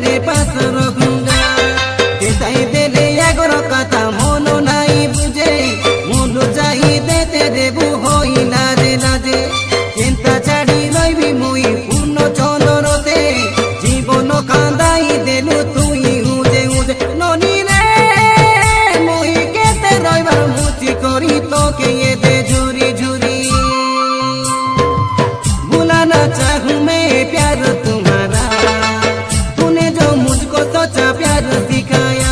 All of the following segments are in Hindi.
तेरे पास रखूंगा। तेताई देले आगर कथा मन नाई बुझे मन चाहिए तेरे बु होई लाजे लाजे चिंता छाड़ी रही मुई पूर्ण चंद्रते जीवन कांदाई देलु तुई हुजे हुजे ननी रे मुई केते रहिबार मुची करी तोके ये दे झुरी झुरी भुलाना चाहूं मैं प्यार तुम्हारा तूने जो मुझको सोचा प्यार सिखाया।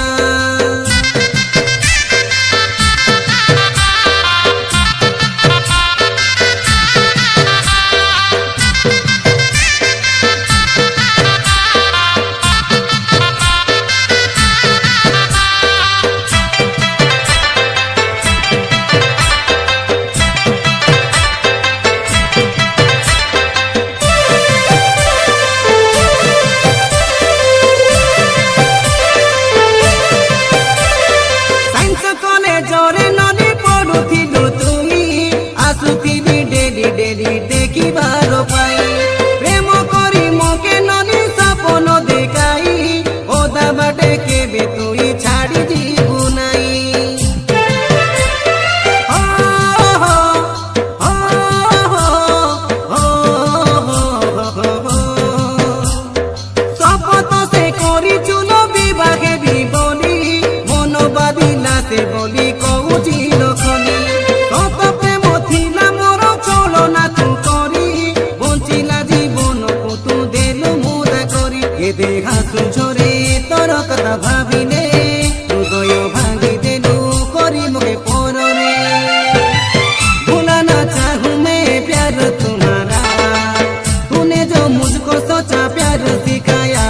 प्रेम करी मोके ननी सपन देखाई ओदा बाटे केबे तुई छाड़ी जीवु नाई। शपथ से करी चुलो विवाहे भी बोली मन बादिला से बोली कहूची लखनी सत प्रेम थिला मोर चलो ना तू देखा सुझरे तोर कथा भाविले हृदय भांगी देलु करी मोके पररे भुलाना चाहूं मैं प्यार तुम्हारा तूने जो मुझको सोचा प्यार सिखाया।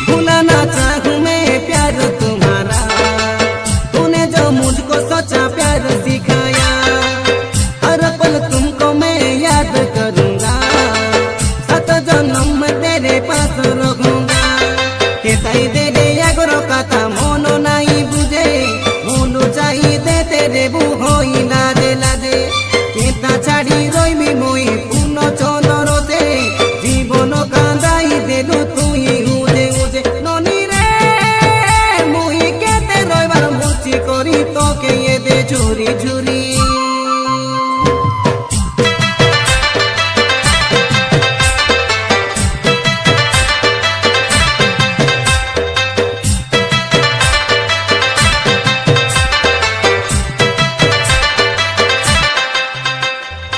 भुलाना चाहूं मैं प्यार तुम्हारा तूने जो मुझको सोचा प्यार सिखाया। हर पल तुमको मैं याद करूंगा सत जन्म में तेरे पास रखूंगा। तेताई देले आगर कथा मन नाई बुझे मन चाहिए तेरे बु होई लाजे लाजे चिंता छाड़ी रही मुई